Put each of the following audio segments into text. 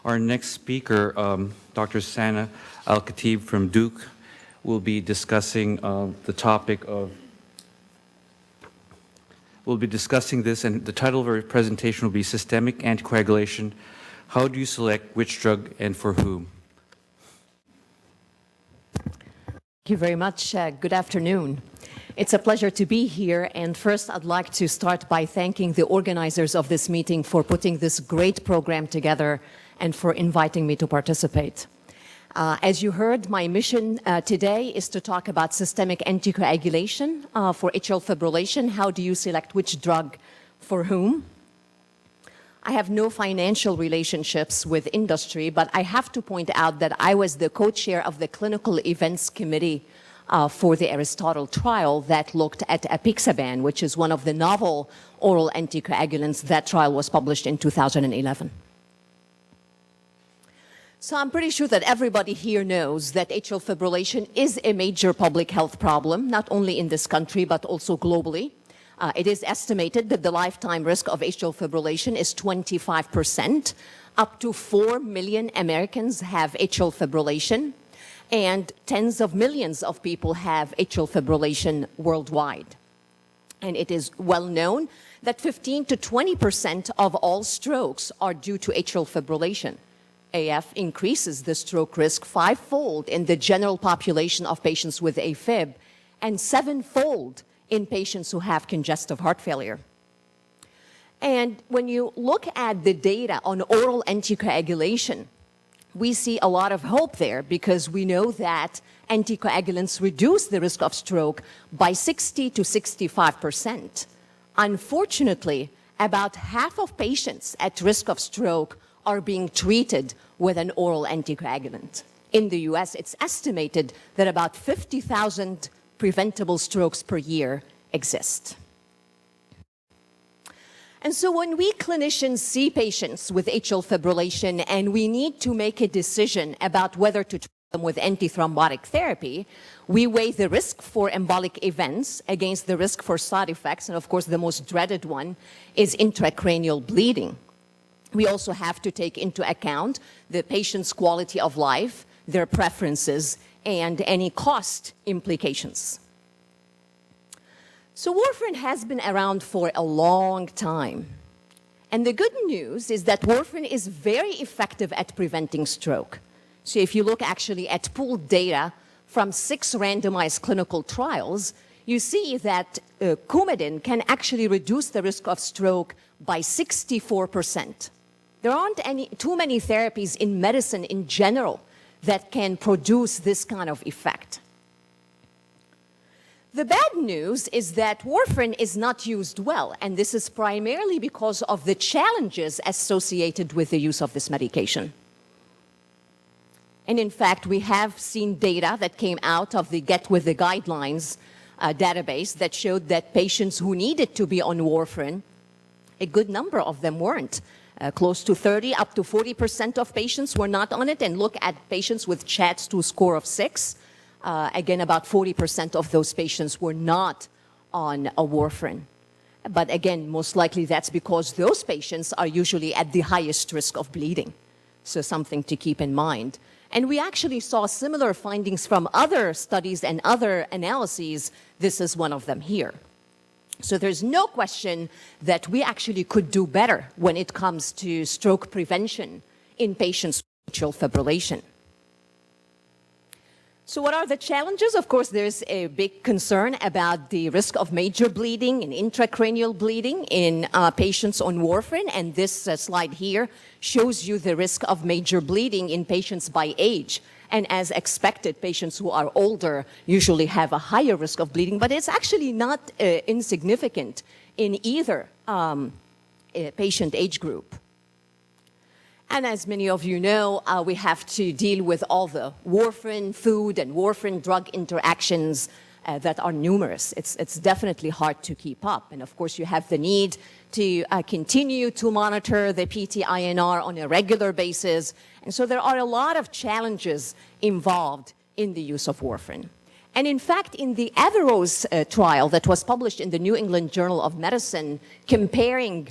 Our next speaker, Dr. Sana Al-Khatib from Duke, will be discussing the topic of, we'll be discussing this, and the title of our presentation will be Systemic Anticoagulation. How do you select which drug and for whom? Thank you very much. Good afternoon. It's a pleasure to be here, and first I'd like to start by thanking the organizers of this meeting for putting this great program together and for inviting me to participate. As you heard, my mission today is to talk about systemic anticoagulation for atrial fibrillation. How do you select which drug for whom? I have no financial relationships with industry, but I have to point out that I was the co-chair of the Clinical Events Committee for the Aristotle trial that looked at apixaban, which is one of the novel oral anticoagulants. That trial was published in 2011. So I'm pretty sure that everybody here knows that atrial fibrillation is a major public health problem, not only in this country, but also globally. It is estimated that the lifetime risk of atrial fibrillation is 25%. Up to 4 million Americans have atrial fibrillation, and tens of millions of people have atrial fibrillation worldwide. And it is well known that 15 to 20% of all strokes are due to atrial fibrillation. AF increases the stroke risk fivefold in the general population of patients with AFib and sevenfold in patients who have congestive heart failure. And when you look at the data on oral anticoagulation, we see a lot of hope there because we know that anticoagulants reduce the risk of stroke by 60 to 65%. Unfortunately, about half of patients at risk of stroke are being treated with an oral anticoagulant. In the US, it's estimated that about 50,000 preventable strokes per year exist. And so when we clinicians see patients with atrial fibrillation and we need to make a decision about whether to treat them with antithrombotic therapy, we weigh the risk for embolic events against the risk for side effects, and of course the most dreaded one is intracranial bleeding. We also have to take into account the patient's quality of life, their preferences, and any cost implications. So warfarin has been around for a long time. And the good news is that warfarin is very effective at preventing stroke. So if you look actually at pooled data from 6 randomized clinical trials, you see that Coumadin can actually reduce the risk of stroke by 64%. There aren't too many therapies in medicine in general that can produce this kind of effect. The bad news is that warfarin is not used well, and this is primarily because of the challenges associated with the use of this medication. And in fact, we have seen data that came out of the Get With the Guidelines database that showed that patients who needed to be on warfarin, a good number of them weren't. Close to 30, up to 40% of patients were not on it. And look at patients with CHADS-2 score of 6. Again, about 40% of those patients were not on a warfarin. But again, most likely that's because those patients are usually at the highest risk of bleeding. So something to keep in mind. And we actually saw similar findings from other studies and other analyses. This is one of them here. So there's no question that we actually could do better when it comes to stroke prevention in patients with atrial fibrillation. So what are the challenges? Of course, there's a big concern about the risk of major bleeding and intracranial bleeding in patients on warfarin. And this slide here shows you the risk of major bleeding in patients by age. And as expected, patients who are older usually have a higher risk of bleeding, but it's actually not insignificant in either patient age group. And as many of you know, we have to deal with all the warfarin food and warfarin drug interactions that are numerous. It's definitely hard to keep up. And of course, you have the need to continue to monitor the PT-INR on a regular basis. And so there are a lot of challenges involved in the use of warfarin. And in fact, in the Averroes trial that was published in the New England Journal of Medicine, comparing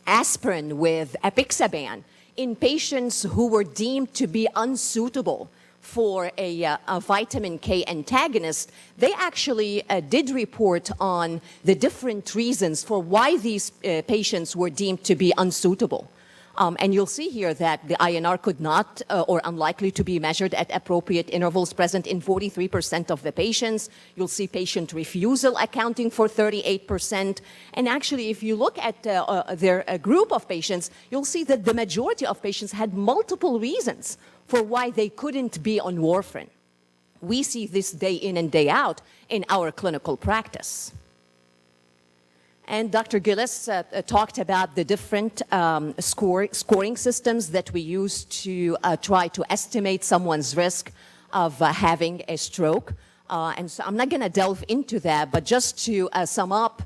aspirin with apixaban in patients who were deemed to be unsuitable for a vitamin K antagonist, they actually did report on the different reasons for why these patients were deemed to be unsuitable. And you'll see here that the INR could not or unlikely to be measured at appropriate intervals present in 43% of the patients. You'll see patient refusal accounting for 38%. And actually, if you look at their group of patients, you'll see that the majority of patients had multiple reasons for why they couldn't be on warfarin. We see this day in and day out in our clinical practice. And Dr. Gillis talked about the different scoring systems that we use to try to estimate someone's risk of having a stroke. And so I'm not going to delve into that, but just to sum up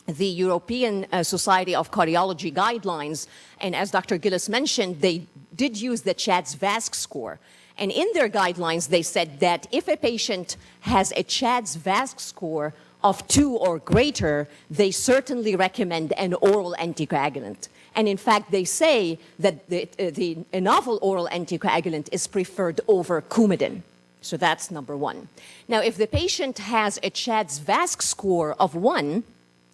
the European Society of Cardiology guidelines, and as Dr. Gillis mentioned, they did use the CHADS-VASc score. And in their guidelines, they said that if a patient has a CHADS-VASc score of 2 or greater, they certainly recommend an oral anticoagulant. And in fact, they say that a novel oral anticoagulant is preferred over Coumadin. So that's number one. Now, if the patient has a CHADS-VASc score of 1,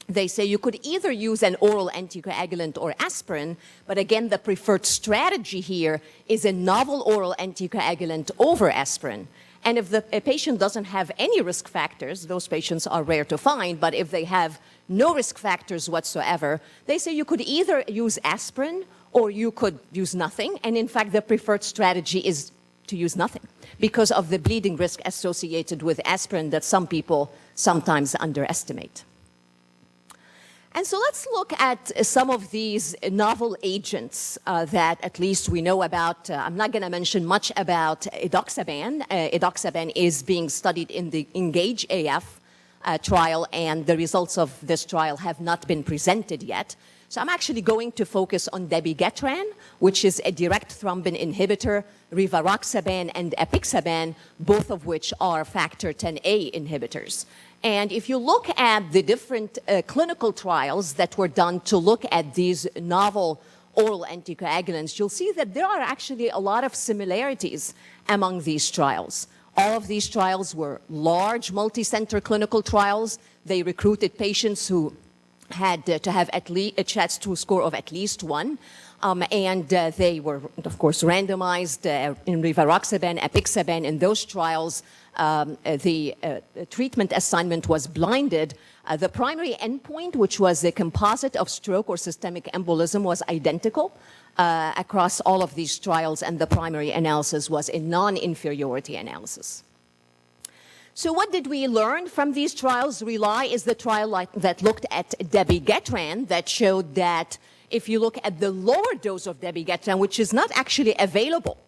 they say you could either use an oral anticoagulant or aspirin, but again, the preferred strategy here is a novel oral anticoagulant over aspirin. And if a patient doesn't have any risk factors, those patients are rare to find, but if they have no risk factors whatsoever, they say you could either use aspirin or you could use nothing. And in fact, the preferred strategy is to use nothing because of the bleeding risk associated with aspirin that some people sometimes underestimate. And so let's look at some of these novel agents that at least we know about. I'm not going to mention much about edoxaban. Edoxaban is being studied in the ENGAGE-AF trial, and the results of this trial have not been presented yet. So I'm actually going to focus on dabigatran, which is a direct thrombin inhibitor, rivaroxaban and apixaban, both of which are factor Xa inhibitors. And if you look at the different clinical trials that were done to look at these novel oral anticoagulants, you'll see that there are actually a lot of similarities among these trials. All of these trials were large multi-center clinical trials. They recruited patients who had to have at least a CHADS-2 score of at least 1. And they were, of course, randomized in rivaroxaban, apixaban. In those trials, the treatment assignment was blinded. The primary endpoint, which was a composite of stroke or systemic embolism, was identical across all of these trials, and the primary analysis was a non-inferiority analysis. So what did we learn from these trials? RELY is the trial that looked at dabigatran that showed that if you look at the lower dose of dabigatran, which is not actually available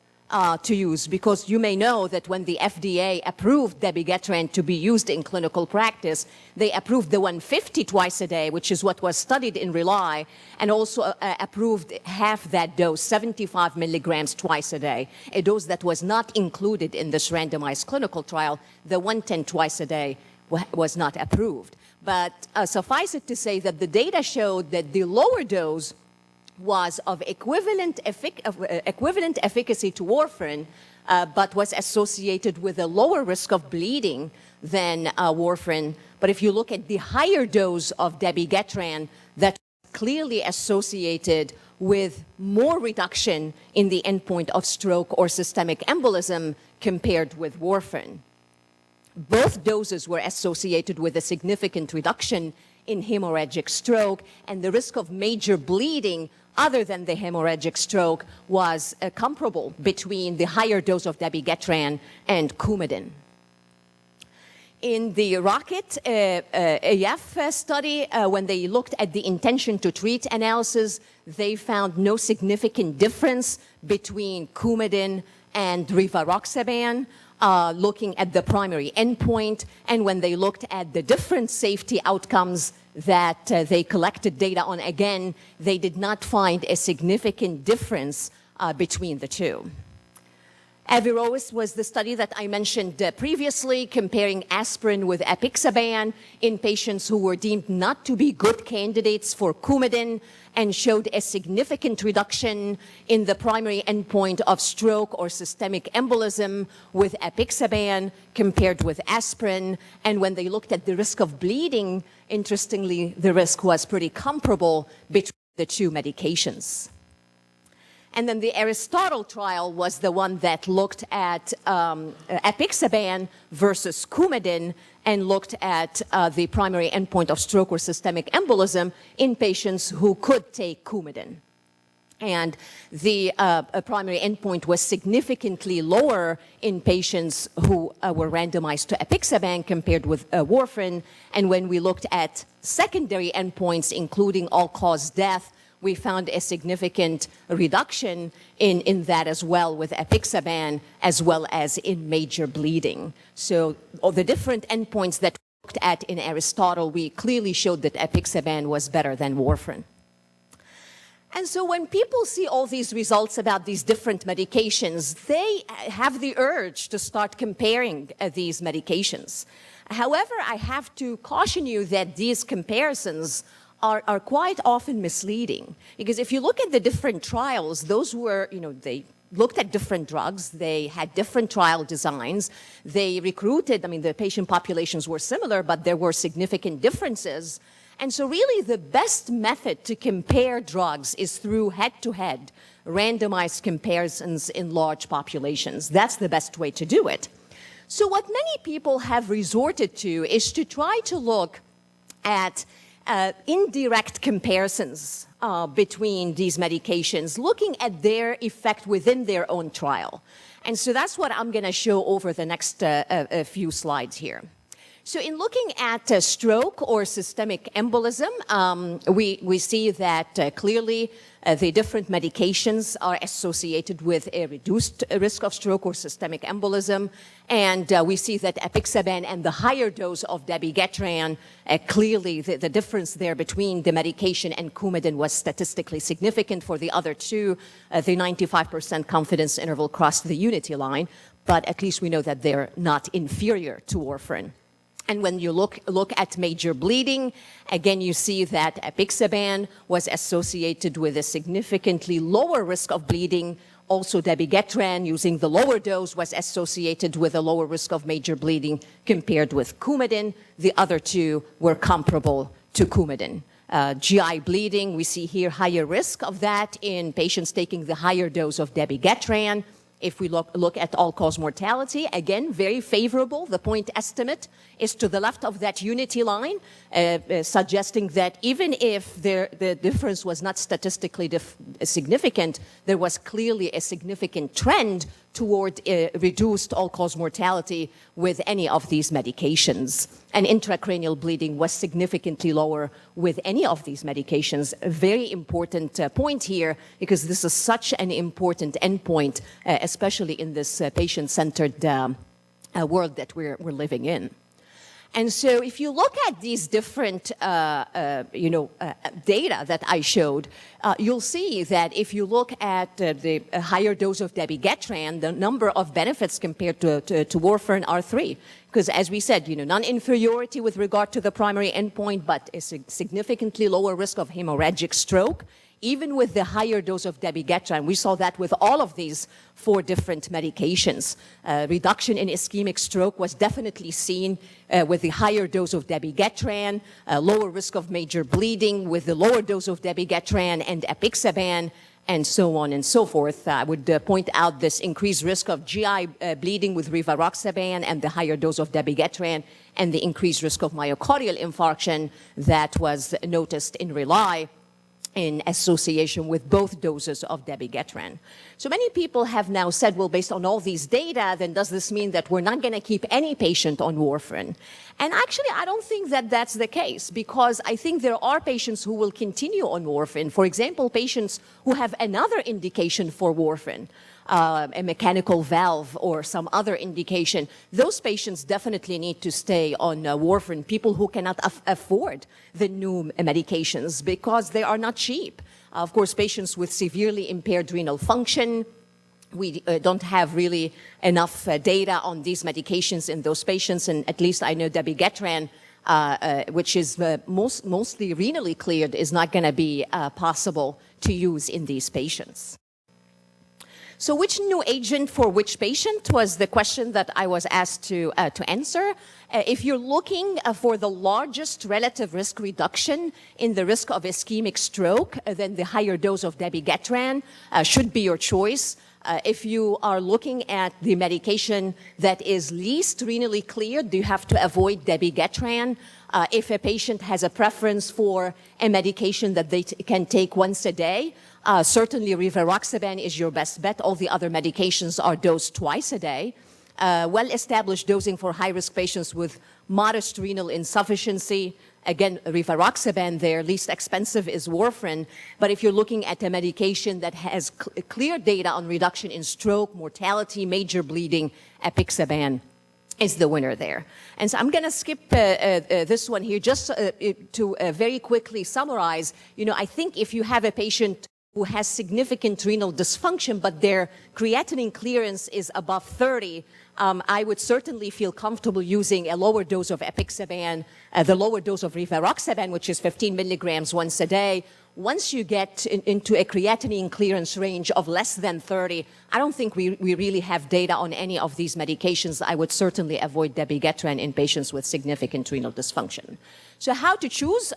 to use, because you may know that when the FDA approved dabigatran to be used in clinical practice, they approved the 150 twice a day, which is what was studied in RELY, and also approved half that dose, 75 milligrams twice a day, a dose that was not included in this randomized clinical trial. The 110 twice a day was not approved. But suffice it to say that the data showed that the lower dose was of equivalent efficacy to warfarin, but was associated with a lower risk of bleeding than warfarin. But if you look at the higher dose of dabigatran, that clearly associated with more reduction in the endpoint of stroke or systemic embolism compared with warfarin. Both doses were associated with a significant reduction in hemorrhagic stroke, and the risk of major bleeding other than the hemorrhagic stroke was comparable between the higher dose of dabigatran and Coumadin. In the ROCKET-AF study, when they looked at the intention to treat analysis, they found no significant difference between Coumadin and rivaroxaban, looking at the primary endpoint. And when they looked at the different safety outcomes that they collected data on, again, they did not find a significant difference between the two. Averroes was the study that I mentioned previously, comparing aspirin with apixaban in patients who were deemed not to be good candidates for Coumadin, and showed a significant reduction in the primary endpoint of stroke or systemic embolism with apixaban compared with aspirin. And when they looked at the risk of bleeding, interestingly, the risk was pretty comparable between the two medications. And then the Aristotle trial was the one that looked at apixaban versus Coumadin and looked at the primary endpoint of stroke or systemic embolism in patients who could take Coumadin. And the primary endpoint was significantly lower in patients who were randomized to apixaban compared with warfarin. And when we looked at secondary endpoints, including all-cause death, we found a significant reduction in that as well with apixaban, as well as in major bleeding. So all the different endpoints that we looked at in Aristotle, we clearly showed that apixaban was better than warfarin. And so when people see all these results about these different medications, they have the urge to start comparing these medications. However, I have to caution you that these comparisons are quite often misleading. Because if you look at the different trials, those were, they looked at different drugs, they had different trial designs, they recruited, the patient populations were similar, but there were significant differences. And so really the best method to compare drugs is through head-to-head randomized comparisons in large populations. That's the best way to do it. So what many people have resorted to is to try to look at indirect comparisons between these medications, looking at their effect within their own trial. And so that's what I'm going to show over the next few slides here. So in looking at stroke or systemic embolism, we see that clearly the different medications are associated with a reduced risk of stroke or systemic embolism. And we see that apixaban and the higher dose of dabigatran, clearly the difference there between the medication and Coumadin was statistically significant. For the other two, the 95% confidence interval crossed the unity line, but at least we know that they're not inferior to warfarin. And when you look at major bleeding, again, you see that apixaban was associated with a significantly lower risk of bleeding. Also, dabigatran, using the lower dose, was associated with a lower risk of major bleeding compared with Coumadin. The other two were comparable to Coumadin. GI bleeding, we see here higher risk of that in patients taking the higher dose of dabigatran. If we look at all-cause mortality, again, very favorable. The point estimate is to the left of that unity line, suggesting that even if the difference was not statistically significant, there was clearly a significant trend toward reduced all-cause mortality with any of these medications. And intracranial bleeding was significantly lower with any of these medications. A very important point here, because this is such an important endpoint, especially in this patient-centered world that we're living in. And so if you look at these different data that I showed, you'll see that if you look at the higher dose of dabigatran, the number of benefits compared to warfarin are 3. Because as we said, non-inferiority with regard to the primary endpoint, but a significantly lower risk of hemorrhagic stroke. Even with the higher dose of dabigatran, we saw that with all of these 4 different medications. Reduction in ischemic stroke was definitely seen with the higher dose of dabigatran, lower risk of major bleeding with the lower dose of dabigatran and apixaban, and so on and so forth. I would point out this increased risk of GI bleeding with rivaroxaban and the higher dose of dabigatran, and the increased risk of myocardial infarction that was noticed in RELY in association with both doses of dabigatran. So many people have now said, well, based on all these data, then does this mean that we're not going to keep any patient on warfarin? And actually, I don't think that that's the case, because I think there are patients who will continue on warfarin. For example, patients who have another indication for warfarin, a mechanical valve or some other indication, those patients definitely need to stay on warfarin. People who cannot afford the new medications because they are not cheap. Of course, patients with severely impaired renal function, we don't have really enough data on these medications in those patients, and at least I know dabigatran, which is mostly renally cleared, is not going to be possible to use in these patients. So which new agent for which patient was the question that I was asked to answer. If you're looking for the largest relative risk reduction in the risk of ischemic stroke, then the higher dose of dabigatran should be your choice. If you are looking at the medication that is least renally cleared, you have to avoid dabigatran. If a patient has a preference for a medication that they can take once a day, certainly rivaroxaban is your best bet. All the other medications are dosed twice a day. Well-established dosing for high-risk patients with modest renal insufficiency. Again, rivaroxaban there, least expensive is warfarin. But if you're looking at a medication that has clear data on reduction in stroke, mortality, major bleeding, apixaban is the winner there. And so I'm going to skip this one here just to very quickly summarize. I think if you have a patient who has significant renal dysfunction, but their creatinine clearance is above 30, I would certainly feel comfortable using a lower dose of apixaban, the lower dose of rivaroxaban, which is 15 milligrams once a day. Once you get into a creatinine clearance range of less than 30, I don't think we really have data on any of these medications. I would certainly avoid dabigatran in patients with significant renal dysfunction. So how to choose?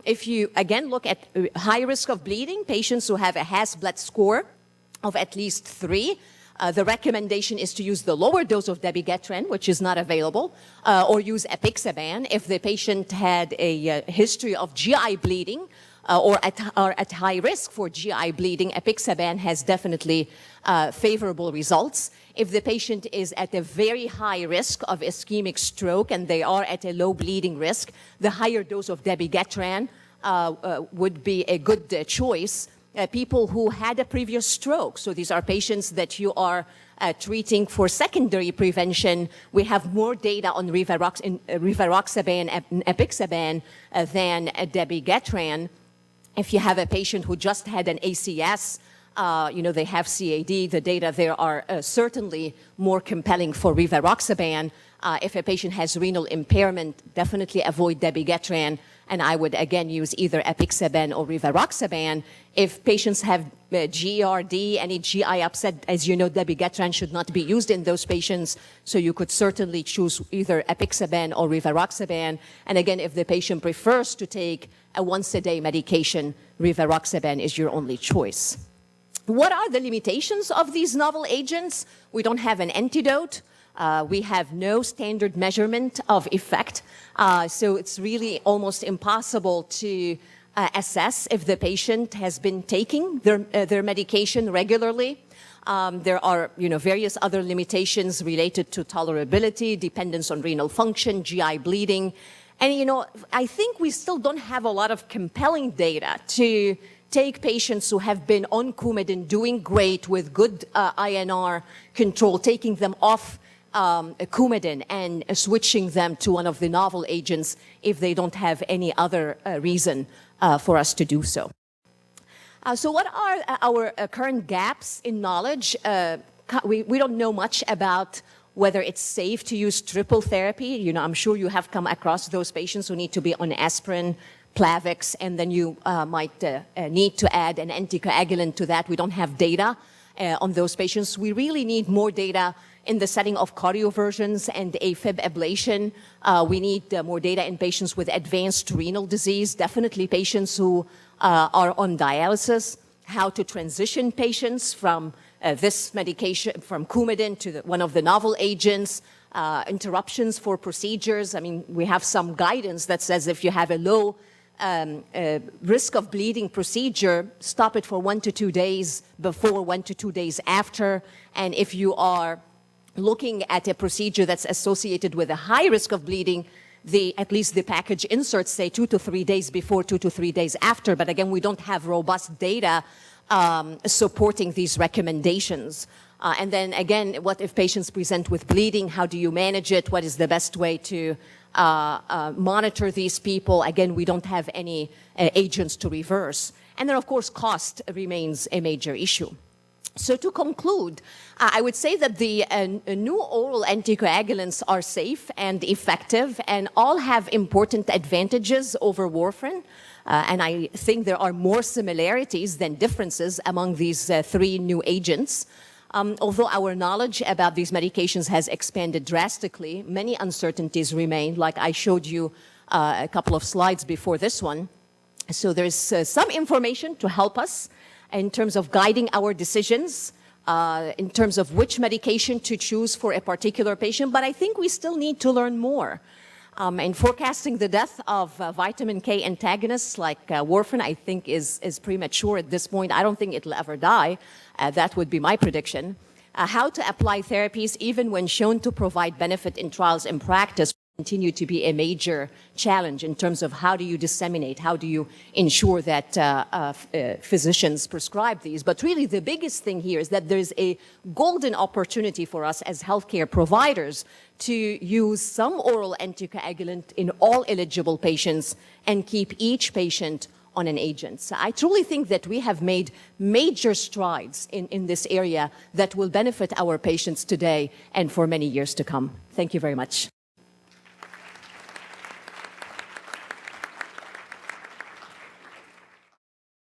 If you, again, look at high risk of bleeding, patients who have a Haas blood score of at least 3, the recommendation is to use the lower dose of dabigatran, which is not available, or use apixaban. If the patient had a history of GI bleeding, or at high risk for GI bleeding, apixaban has definitely favorable results. If the patient is at a very high risk of ischemic stroke and they are at a low bleeding risk, the higher dose of dabigatran would be a good choice. People who had a previous stroke, so these are patients that you are treating for secondary prevention, we have more data on rivaroxaban and apixaban than dabigatran. If you have a patient who just had an ACS, they have CAD, the data there are certainly more compelling for rivaroxaban. If a patient has renal impairment, definitely avoid dabigatran, and I would again use either apixaban or rivaroxaban. If patients have GERD, any GI upset, as you know, dabigatran should not be used in those patients, so you could certainly choose either apixaban or rivaroxaban. And again, if the patient prefers to take a once-a-day medication, rivaroxaban is your only choice. What are the limitations of these novel agents? We don't have an antidote. We have no standard measurement of effect. So it's really almost impossible to assess if the patient has been taking their medication regularly. There are various other limitations related to tolerability, dependence on renal function, GI bleeding. And I think we still don't have a lot of compelling data to take patients who have been on Coumadin doing great with good INR control, taking them off Coumadin and switching them to one of the novel agents if they don't have any other reason for us to do so. So what are our current gaps in knowledge? We don't know much about whether it's safe to use triple therapy. I'm sure you have come across those patients who need to be on aspirin, Plavix, and then you might need to add an anticoagulant to that. We don't have data on those patients. We really need more data in the setting of cardioversions and AFib ablation. We need more data in patients with advanced renal disease, definitely patients who are on dialysis, how to transition patients from this medication, from Coumadin to one of the novel agents, interruptions for procedures. I mean, we have some guidance that says if you have a low risk of bleeding procedure, stop it for 1 to 2 days before, 1 to 2 days after. And if you are looking at a procedure that's associated with a high risk of bleeding, at least the package inserts say 2 to 3 days before, 2 to 3 days after. But again, we don't have robust data supporting these recommendations. And then again, what if patients present with bleeding? How do you manage it? What is the best way to monitor these people? Again, we don't have any agents to reverse. And then, of course, cost remains a major issue. So to conclude, I would say that the new oral anticoagulants are safe and effective and all have important advantages over warfarin. And I think there are more similarities than differences among these three new agents. Although our knowledge about these medications has expanded drastically, many uncertainties remain, like I showed you a couple of slides before this one. So there's some information to help us in terms of guiding our decisions, in terms of which medication to choose for a particular patient, but I think we still need to learn more. And forecasting the death of vitamin K antagonists like warfarin, I think is premature at this point. I don't think it'll ever die. That would be my prediction. How to apply therapies, even when shown to provide benefit in trials and practice, continue to be a major challenge in terms of how do you disseminate, how do you ensure that physicians prescribe these. But really the biggest thing here is that there's a golden opportunity for us as healthcare providers to use some oral anticoagulant in all eligible patients and keep each patient on an agent. So I truly think that we have made major strides in this area that will benefit our patients today and for many years to come. Thank you very much.